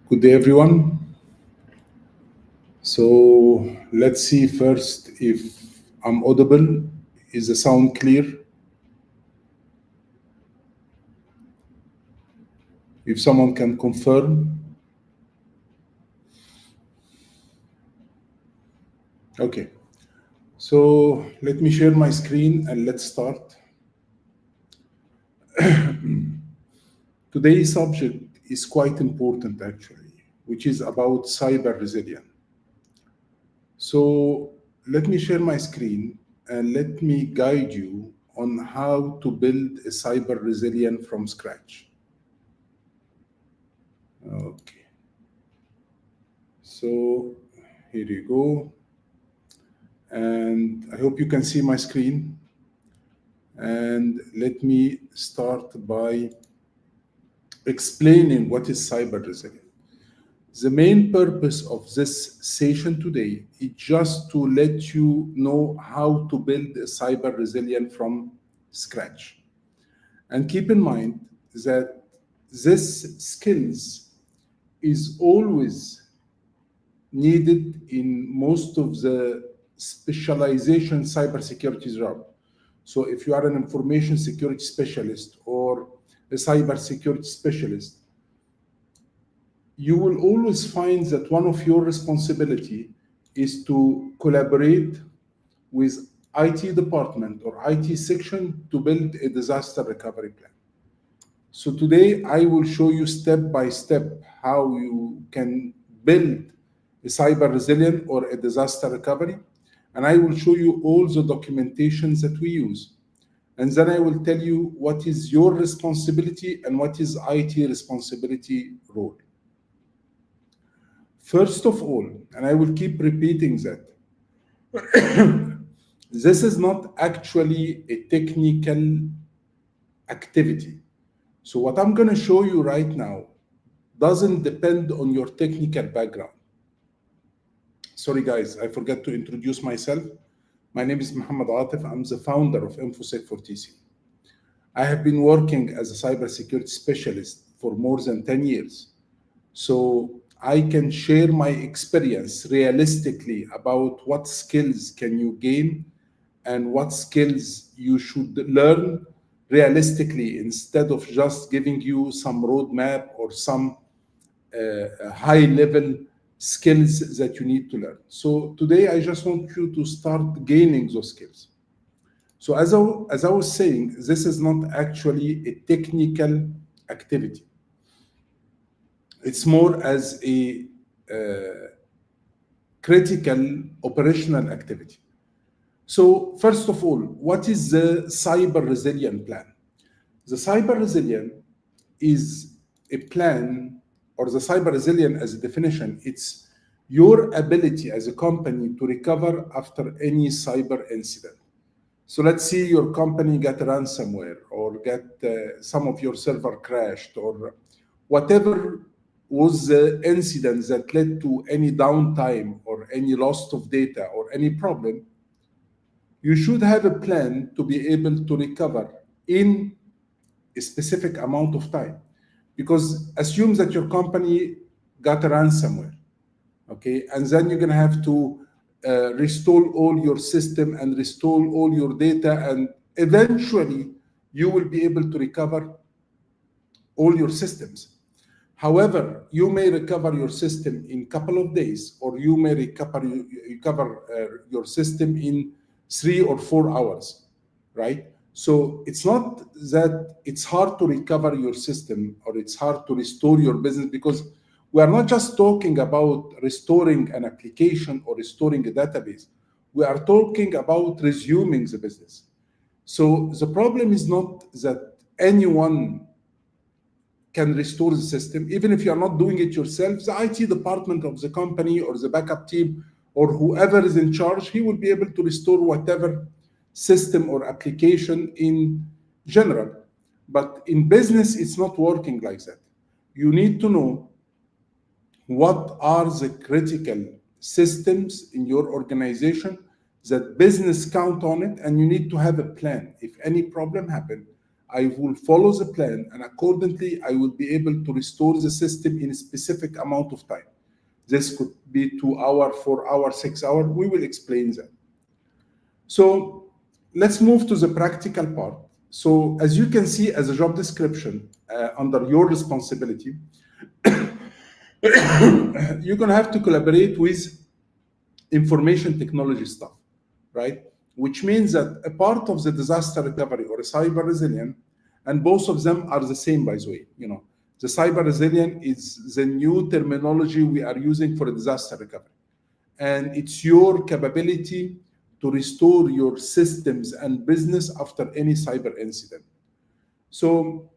Good day, everyone. So let's see first if I'm audible. Is the sound clear? If someone can confirm. Okay. So let me share my screen and let's start. Today's subject is quite important actually, which is about cyber resilience. So let me share my screen and let me guide you on how to build a cyber resilient from scratch. Okay. So here you go. And I hope you can see my screen. And let me start by explaining what is cyber resilience. The main purpose of this session today is just to let you know how to build a cyber resilient from scratch. And keep in mind that this skills is always needed in most of the specialization cybersecurity job. So if you are an information security specialist or a cybersecurity specialist, you will always find that one of your responsibility is to collaborate with IT department or IT section to build a disaster recovery plan. So today I will show you step by step how you can build a cyber resilient or a disaster recovery. And I will show you all the documentations that we use. And then I will tell you what is your responsibility and what is IT responsibility role. First of all, and I will keep repeating that, this is not actually a technical activity. So what I'm going to show you right now doesn't depend on your technical background. Sorry guys, I forgot to introduce myself. My name is Mohammed Atif. I'm the founder of InfoSec for TC. I have been working as a cybersecurity specialist for more than 10 years. So I can share my experience realistically about what skills can you gain and what skills you should learn realistically instead of just giving you some roadmap or some high-level skills that you need to learn. So today I just want you to start gaining those skills. So as I was saying, this is not actually a technical activity. It's more as a critical operational activity. So first of all, what is the cyber resilient plan? The cyber resilient is a plan, or the cyber resilient as a definition, it's your ability as a company to recover after any cyber incident. So let's say your company got ransomware or got some of your server crashed or whatever was the incident that led to any downtime or any loss of data or any problem. You should have a plan to be able to recover in a specific amount of time. Because assume that your company got a ransomware, okay? And then you're gonna have to restore all your system and restore all your data, and eventually you will be able to recover all your systems. However, you may recover your system in a couple of days, or you may recover your system in 3 or 4 hours, right? So it's not that it's hard to recover your system or it's hard to restore your business, because we are not just talking about restoring an application or restoring a database. We are talking about resuming the business. So the problem is not that anyone can restore the system. Even if you are not doing it yourself, the IT department of the company or the backup team or whoever is in charge, he will be able to restore whatever system or application in general. But in business, it's not working like that. You need to know what are the critical systems in your organization that business count on it, and you need to have a plan. If any problem happen, I will follow the plan, and accordingly, I will be able to restore the system in a specific amount of time. This could be 2 hours, 4 hours, 6 hours. We will explain that. So let's move to the practical part. So as you can see as a job description under your responsibility, you're going to have to collaborate with information technology staff, right? Which means that a part of the disaster recovery or cyber resilience, and both of them are the same, by the way. The cyber resilience is the new terminology we are using for disaster recovery. And it's your capability to restore your systems and business after any cyber incident. So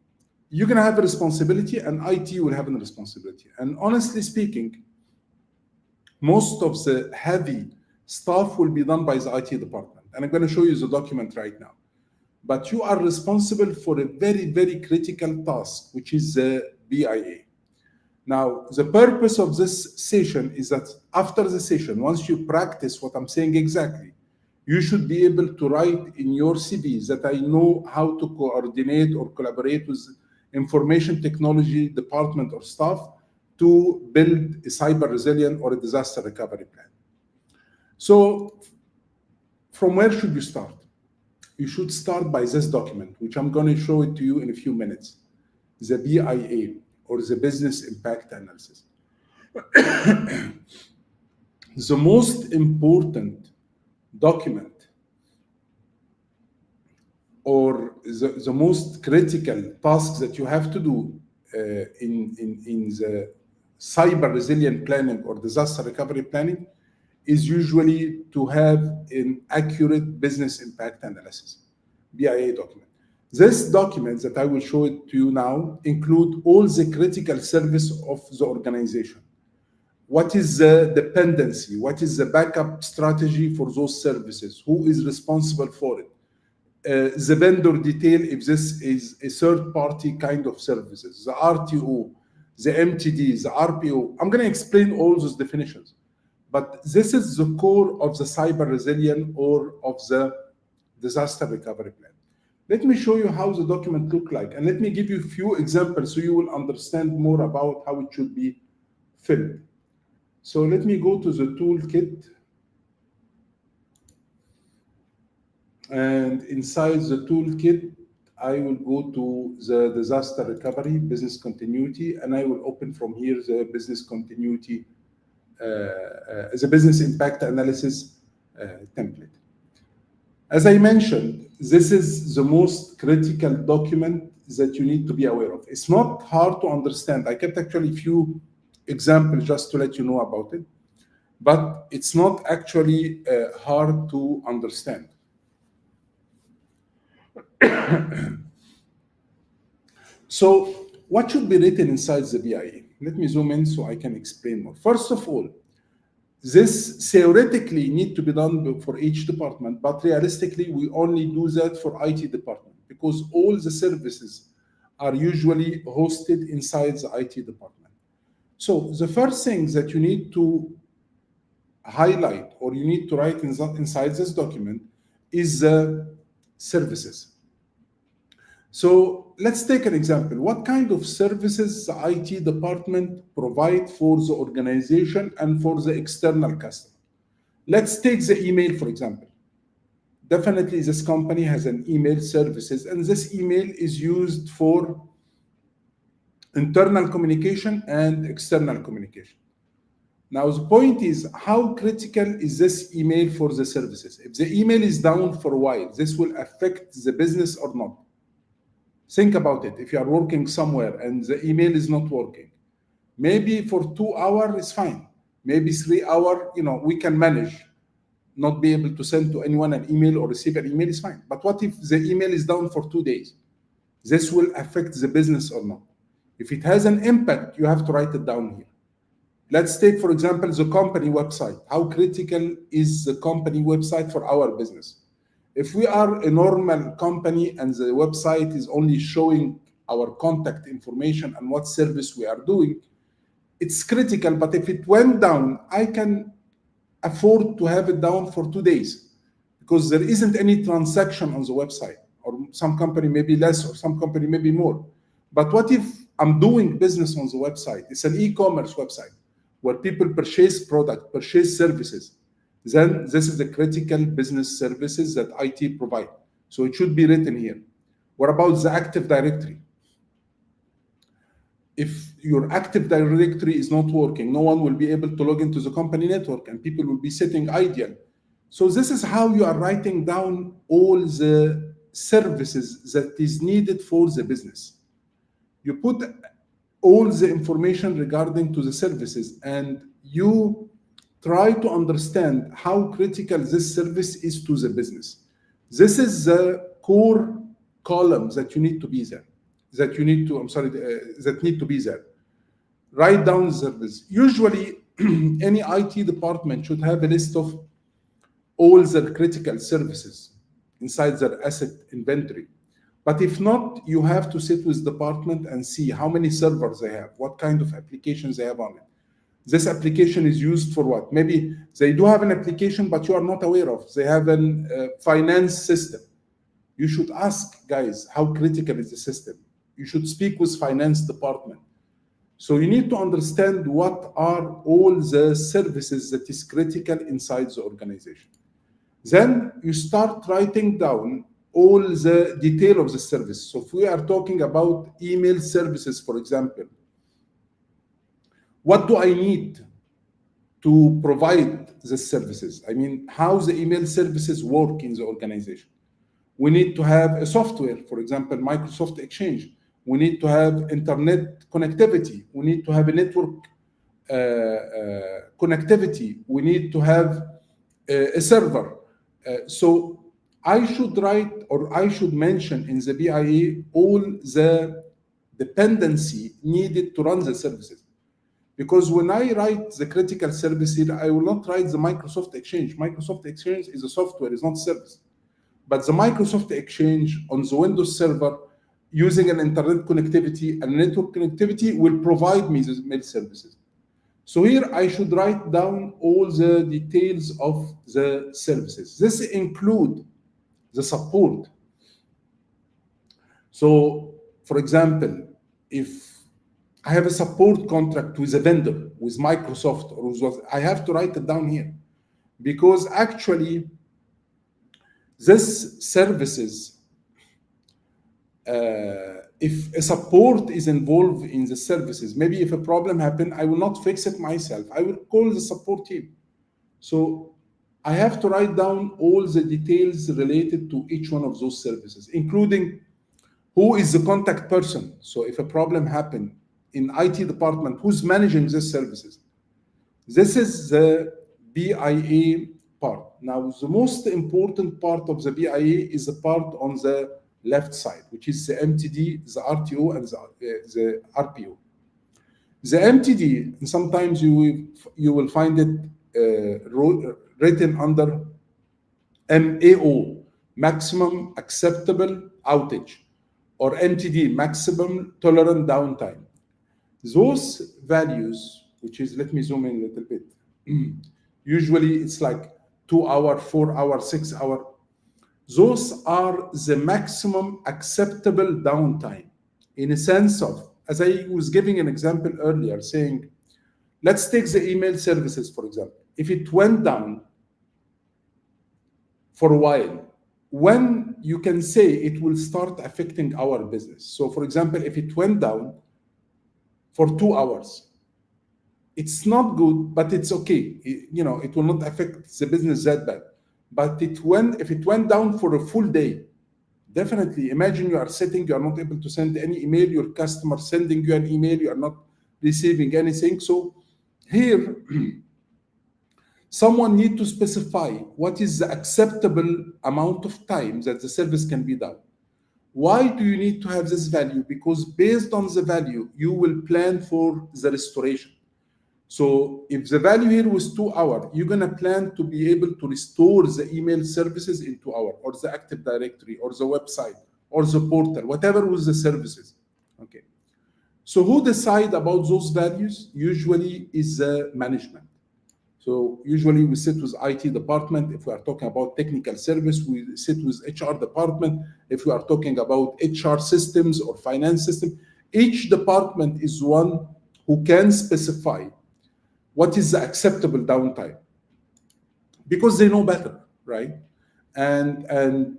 you're going to have a responsibility, and IT will have a responsibility. And honestly speaking, most of the heavy stuff will be done by the IT department. And I'm going to show you the document right now. But you are responsible for a very, very critical task, which is the BIA. Now, the purpose of this session is that after the session, once you practice what I'm saying exactly, you should be able to write in your CV that I know how to coordinate or collaborate with information technology department or staff to build a cyber resilient or a disaster recovery plan. So from where should you start? You should start by this document, which I'm going to show it to you in a few minutes, the BIA, or the Business Impact Analysis. The most important document or the most critical tasks that you have to do in the cyber resilient planning or disaster recovery planning is usually to have an accurate business impact analysis, BIA document. This document that I will show it to you now include all the critical service of the organization. What is the dependency? What is the backup strategy for those services? Who is responsible for it? The vendor detail, if this is a third-party kind of services, the RTO, the MTD, the RPO. I'm going to explain all those definitions. But this is the core of the cyber resilient or of the disaster recovery plan. Let me show you how the document looks like, and let me give you a few examples so you will understand more about how it should be filled. So let me go to the toolkit. And inside the toolkit, I will go to the disaster recovery, business continuity, and I will open from here the business continuity, the business impact analysis template. As I mentioned, this is the most critical document that you need to be aware of. It's not hard to understand. I kept actually a few examples just to let you know about it, but it's not actually hard to understand. So what should be written inside the BIA? Let me zoom in so I can explain more. First of all, this theoretically need to be done for each department, but realistically, we only do that for IT department because all the services are usually hosted inside the IT department. So the first thing that you need to highlight or you need to write inside this document is the services. So let's take an example. What kind of services the IT department provide for the organization and for the external customer? Let's take the email, for example. Definitely this company has an email services, and this email is used for internal communication and external communication. Now, the point is, how critical is this email for the services? If the email is down for a while, this will affect the business or not? Think about it. If you are working somewhere and the email is not working, maybe for 2 hours is fine. Maybe 3 hours, we can manage. Not be able to send to anyone an email or receive an email is fine. But what if the email is down for 2 days? This will affect the business or not? If it has an impact, you have to write it down here. Let's take, for example, the company website. How critical is the company website for our business? If we are a normal company and the website is only showing our contact information and what service we are doing, it's critical. But if it went down, I can afford to have it down for 2 days. because there isn't any transaction on the website, or some company maybe less, or some company maybe more. But what if I'm doing business on the website? It's an e-commerce website where people purchase product, purchase services. Then this is the critical business services that IT provide. So it should be written here. What about the Active Directory? If your Active Directory is not working, no one will be able to log into the company network, and people will be sitting idle. So this is how you are writing down all the services that is needed for the business. You put all the information regarding to the services, and you try to understand how critical this service is to the business. This is the core columns that you need to be there. That need to be there. Write down the service. Usually, any IT department should have a list of all the critical services inside their asset inventory. But if not, you have to sit with the department and see how many servers they have, what kind of applications they have on it. This application is used for what? Maybe they do have an application, but you are not aware of. They have a finance system. You should ask, guys, how critical is the system? You should speak with finance department. So you need to understand what are all the services that is critical inside the organization. Then you start writing down all the detail of the service. So if we are talking about email services, for example, what do I need to provide the services? I mean, how the email services work in the organization. We need to have a software, for example, Microsoft Exchange. We need to have internet connectivity. We need to have a network connectivity. We need to have a server. So I should write, or I should mention in the BIA all the dependency needed to run the services. Because when I write the critical service here, I will not write the Microsoft Exchange. Microsoft Exchange is a software, it's not service. But the Microsoft Exchange on the Windows server using an internet connectivity and network connectivity will provide me the mail services. So here I should write down all the details of the services. This includes the support. So, for example, if I have a support contract with a vendor, with Microsoft, or with, I have to write it down here, because actually this services, if a support is involved in the services, maybe if a problem happens, I will not fix it myself. I will call the support team. So I have to write down all the details related to each one of those services, including who is the contact person. So if a problem happens in IT department, who's managing these services? This is the BIA part. Now, the most important part of the BIA is the part on the left side, which is the MTD, the RTO, and the RPO. The MTD, and sometimes you will find it written under MAO, maximum acceptable outage, or MTD, maximum tolerant downtime. Those values, which is, let me zoom in a little bit. Usually it's like 2 hour, 4 hour, 6 hour. Those are the maximum acceptable downtime, in a sense of, as I was giving an example earlier, saying, let's take the email services, for example. If it went down for a while, when you can say it will start affecting our business. So for example, if it went down for 2 hours, it's not good, but it's okay. It will not affect the business that bad. But if it went down for a full day, definitely imagine you are sitting, you are not able to send any email, your customer sending you an email, you are not receiving anything. So here, someone need to specify what is the acceptable amount of time that the service can be done. Why do you need to have this value? Because based on the value, you will plan for the restoration. So if the value here was 2 hours, you're going to plan to be able to restore the email services in 2 hours, or the Active Directory, or the website, or the portal, whatever was the services. Okay. So who decide about those values? Usually is the management. So usually we sit with IT department. If we are talking about technical service, we sit with HR department. If we are talking about HR systems or finance system, each department is one who can specify what is the acceptable downtime, because they know better, right? And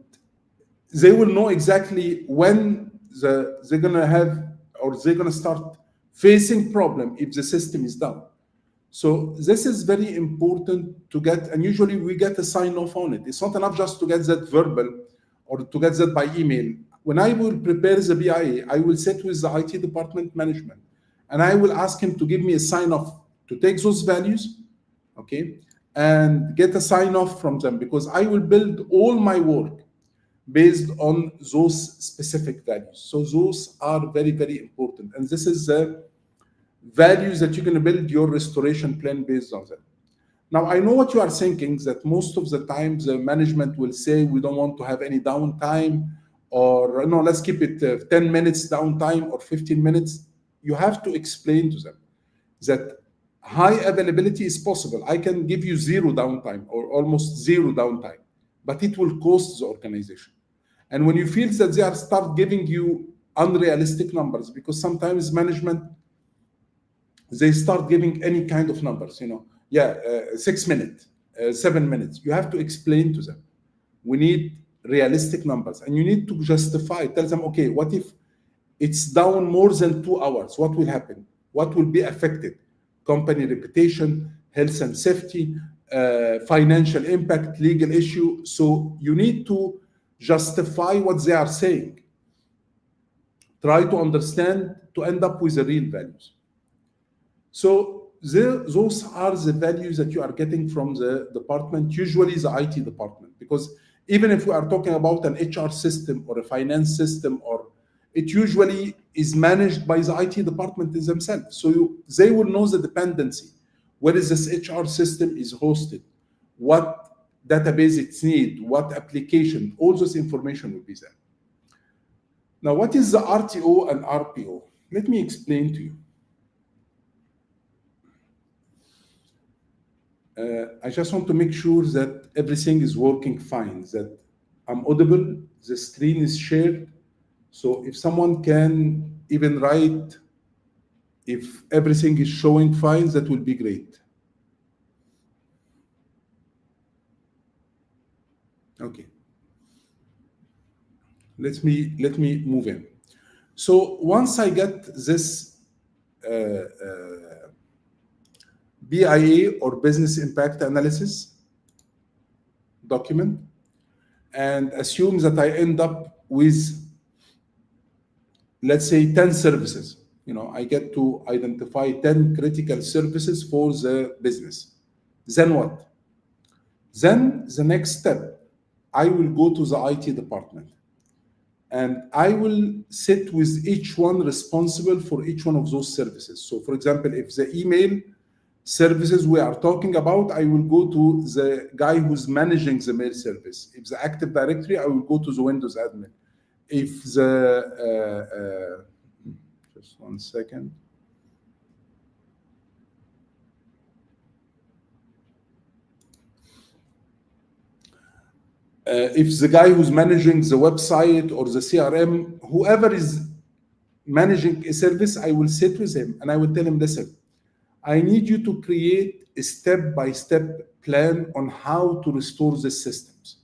they will know exactly when they're gonna have, or they're gonna start facing problem if the system is down. So this is very important to get, and usually we get a sign off on it. It's not enough just to get that verbal or to get that by email. When I will prepare the BIA, I will sit with the IT department management and I will ask him to give me a sign off to take those values, okay, and get a sign off from them, because I will build all my work based on those specific values. So those are very, very important. And this is the values that you're going to build your restoration plan based on them. Now, I know what you are thinking, that most of the time the management will say we don't want to have any downtime, or no, let's keep it 10 minutes downtime or 15 minutes. You have to explain to them that high availability is possible. I can give you zero downtime or almost zero downtime, but it will cost the organization. And when you feel that they are start giving you unrealistic numbers, because sometimes management, they start giving any kind of numbers, 6 minutes, 7 minutes. You have to explain to them, we need realistic numbers, and you need to justify, tell them, okay, what if it's down more than 2 hours? What will happen? What will be affected? Company reputation, health and safety, financial impact, legal issue. So you need to justify what they are saying. Try to understand to end up with the real values. So those are the values that you are getting from the department, usually the IT department, because even if we are talking about an HR system or a finance system, or it usually is managed by the IT department themselves. So they will know the dependency. Where is this HR system is hosted? What database it needs? What application? All this information will be there. Now, what is the RTO and RPO? Let me explain to you. I just want to make sure that everything is working fine, that I'm audible, the screen is shared. So if someone can even write if everything is showing fine, that will be great. Okay. Let me move in. So once I get this BIA or business impact analysis document, and assume that I end up with, let's say, 10 services. I get to identify 10 critical services for the business. Then what? Then the next step, I will go to the IT department and I will sit with each one responsible for each one of those services. So for example, if the email services we are talking about, I will go to the guy who's managing the mail service. If the Active Directory, I will go to the Windows admin. If the, just one second. If the guy who's managing the website or the CRM, whoever is managing a service, I will sit with him and I will tell him, listen, I need you to create a step-by-step plan on how to restore the systems.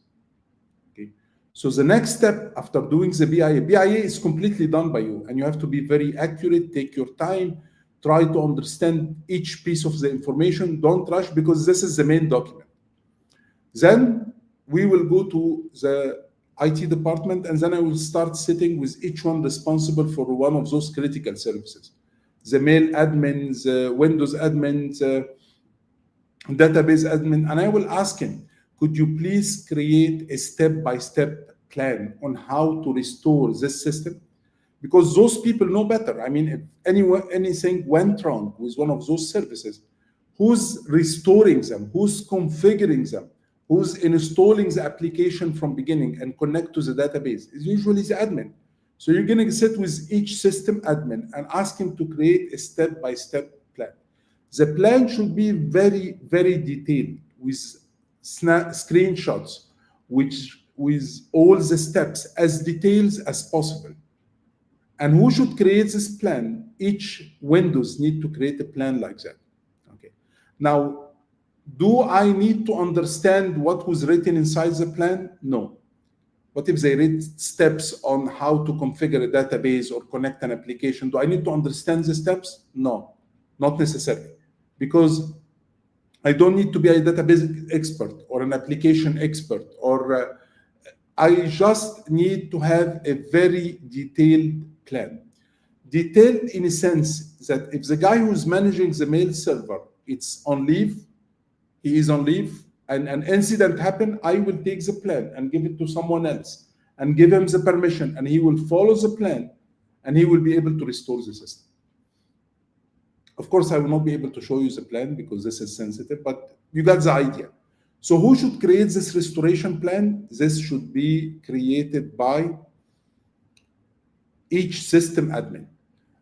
Okay. So the next step after doing the BIA is completely done by you, and you have to be very accurate, take your time, try to understand each piece of the information, don't rush, because this is the main document. Then we will go to the IT department, and then I will start sitting with each one responsible for one of those critical services. The mail admin, the Windows admin, the database admin, and I will ask him, could you please create a step-by-step plan on how to restore this system? Because those people know better. I mean, if anything went wrong with one of those services, who's restoring them? Who's configuring them? Who's installing the application from beginning and connect to the database? It's usually the admin. So you're going to sit with each system admin and ask him to create a step-by-step plan. The plan should be very, very detailed with screenshots, which with all the steps as details as possible. And who should create this plan? Each Windows need to create a plan like that. Okay. Now, do I need to understand what was written inside the plan? No. What if they read steps on how to configure a database or connect an application? Do I need to understand the steps? No, not necessarily. Because I don't need to be a database expert or an application expert, or I just need to have a very detailed plan. Detailed in a sense that if the guy who's managing the mail server, it's on leave, he is on leave, and an incident happened, I will take the plan and give it to someone else and give him the permission, and he will follow the plan, and he will be able to restore the system. Of course, I will not be able to show you the plan because this is sensitive, but you got the idea. So who should create this restoration plan? This should be created by each system admin.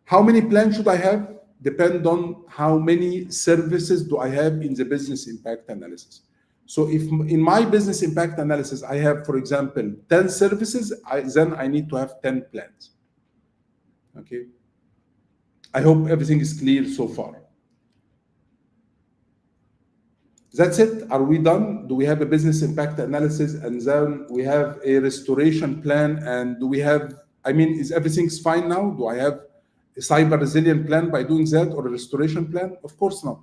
How many plans should I have? Depend on how many services do I have in the business impact analysis. So if in my business impact analysis, I have, for example, 10 services, then I need to have 10 plans. Okay. I hope everything is clear so far. That's it. Are we done? Do we have a business impact analysis, and then we have a restoration plan? And do we have, I mean, is everything's fine now? Do I have a cyber resilient plan by doing that, or a restoration plan? Of course not.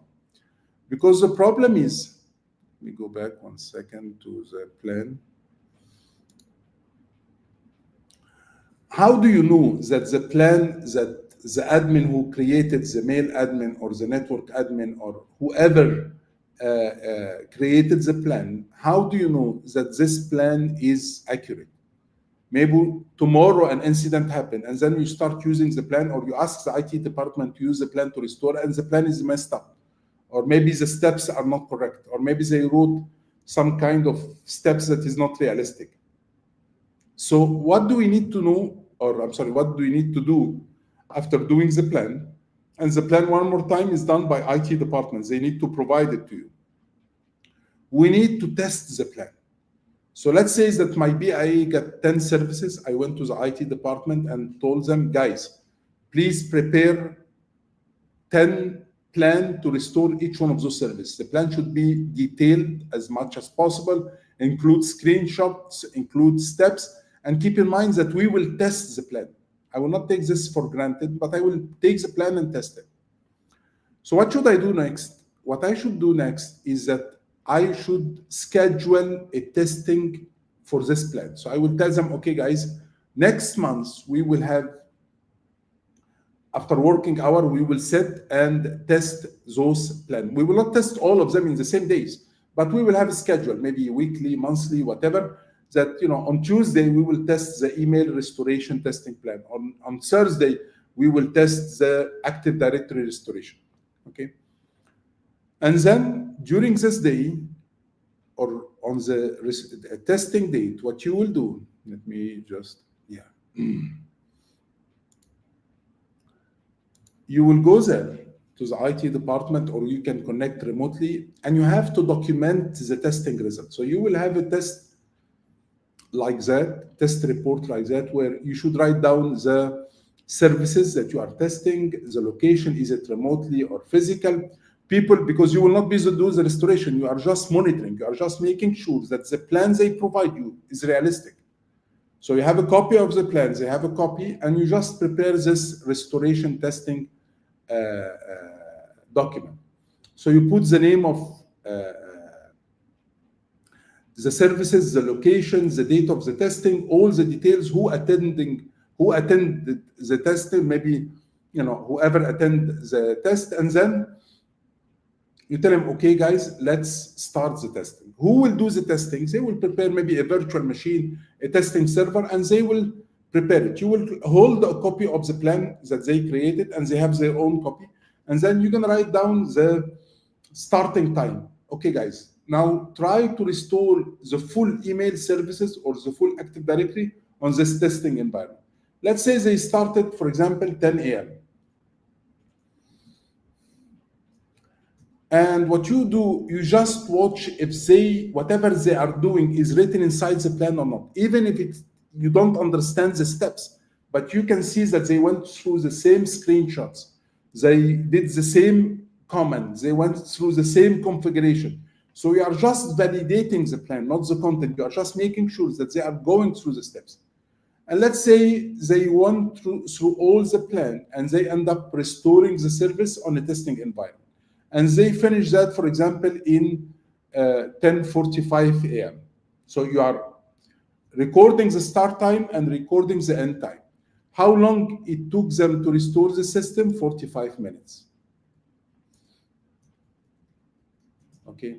Because the problem is, let me go back 1 second to the plan. How do you know that the plan that the admin who created, the mail admin or the network admin or whoever created the plan, how do you know that this plan is accurate? Maybe tomorrow an incident happened, and then you start using the plan, or you ask the IT department to use the plan to restore, and the plan is messed up. Or maybe the steps are not correct, or maybe they wrote some kind of steps that is not realistic. So what do we need to know, or I'm sorry, what do we need to do after doing the plan? And the plan, one more time, is done by IT departments. They need to provide it to you. We need to test the plan. So let's say that my BIA got 10 services. I went to the IT department and told them, guys, please prepare 10 plan to restore each one of those services. The plan should be detailed as much as possible, include screenshots, include steps, and keep in mind that we will test the plan. I will not take this for granted, but I will take the plan and test it. So what should I do next? What I should do next is that I should schedule a testing for this plan. So I will tell them, okay, guys, next month we will have, after working hour, we will sit and test those plans. We will not test all of them in the same days, but we will have a schedule, maybe weekly, monthly, whatever, that, you know, on Tuesday, we will test the email restoration testing plan. On Thursday, we will test the Active Directory restoration, okay? And then during this day, or on the testing date, what you will do, let me just, you will go there to the IT department, or you can connect remotely, and you have to document the testing results. So you will have a test like that, test report like that, where you should write down the services that you are testing, the location, is it remotely or physical, people, because you will not be able to do the restoration. You are just monitoring, you are just making sure that the plan they provide you is realistic. So you have a copy of the plans, they have a copy, and you just prepare this restoration testing document. So you put the name of the services, the locations, the date of the testing, all the details, who attended the testing, maybe, you know, whoever attended the test, and then you tell them, okay, guys, let's start the testing. Who will do the testing? They will prepare maybe a virtual machine, a testing server, and they will prepare it. You will hold a copy of the plan that they created, and they have their own copy. And then you're going to write down the starting time. Okay, guys, now try to restore the full email services or the full Active Directory on this testing environment. Let's say they started, for example, 10 a.m. And what you do, you just watch if they, whatever they are doing is written inside the plan or not. Even if you don't understand the steps, but you can see that they went through the same screenshots. They did the same comments. They went through the same configuration. So you are just validating the plan, not the content. You are just making sure that they are going through the steps. And let's say they went through all the plan and they end up restoring the service on a testing environment. And they finish that, for example, in 10:45 a.m. So you are recording the start time and recording the end time. How long it took them to restore the system? 45 minutes. Okay.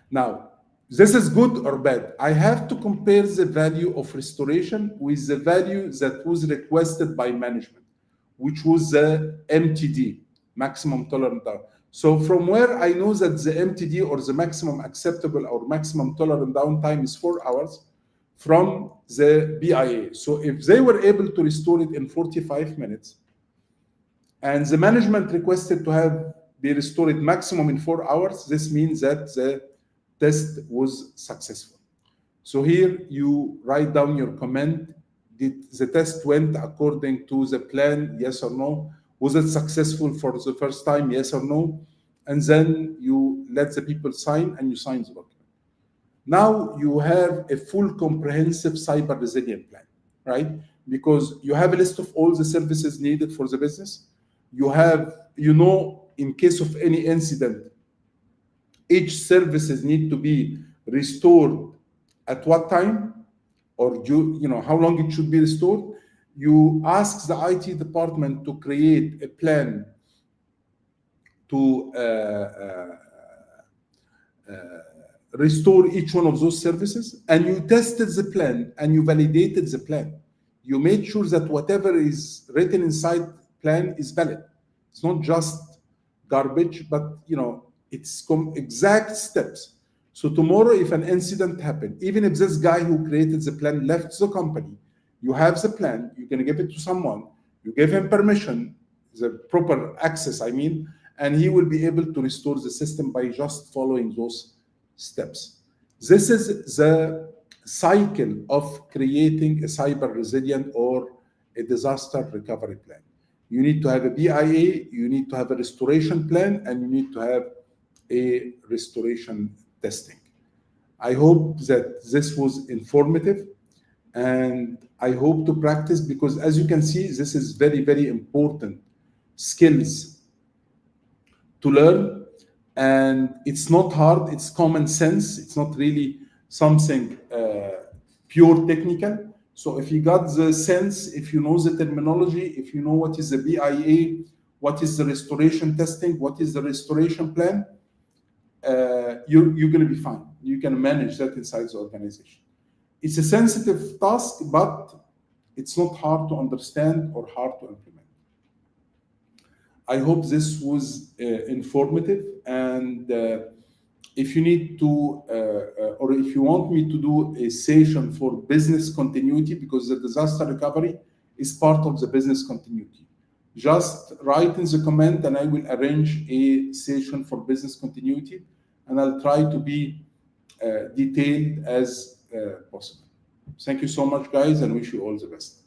Now, this is good or bad. I have to compare the value of restoration with the value that was requested by management, which was the MTD, maximum tolerant down. So from where I know that the MTD, or the maximum acceptable or maximum tolerant downtime, is 4 hours, from the BIA. So if they were able to restore it in 45 minutes, and the management requested to be restored maximum in 4 hours, this means that the test was successful. So here you write down your comment. Did the test went according to the plan? Yes or no? Was it successful for the first time? Yes or no? And then you let the people sign, and you sign the document. Now you have a full comprehensive cyber resilient plan, right? Because you have a list of all the services needed for the business. You have, in case of any incident, each services need to be restored at what time, or how long it should be restored. You ask the IT department to create a plan to restore each one of those services, and you tested the plan and you validated the plan. You made sure that whatever is written inside plan is valid. It's not just garbage, but it's exact steps. So tomorrow, if an incident happened, even if this guy who created the plan left the company, you have the plan, you can give it to someone, you give him permission, the proper access, and he will be able to restore the system by just following those steps. This is the cycle of creating a cyber resilient or a disaster recovery plan. You need to have a BIA, you need to have a restoration plan, and you need to have a restoration testing. I hope that this was informative, and I hope to practice, because as you can see, this is very, very important skills to learn. And it's not hard, it's common sense. It's not really something pure technical. So if you got the sense, if you know the terminology, if you know what is the BIA, what is the restoration testing, what is the restoration plan, you're going to be fine. You can manage that inside the organization. It's a sensitive task, but it's not hard to understand or hard to implement. I hope this was informative, and if you need to, or if you want me to do a session for business continuity, because the disaster recovery is part of the business continuity, just write in the comment and I will arrange a session for business continuity, and I'll try to be detailed as possible. Thank you so much, guys, and wish you all the best.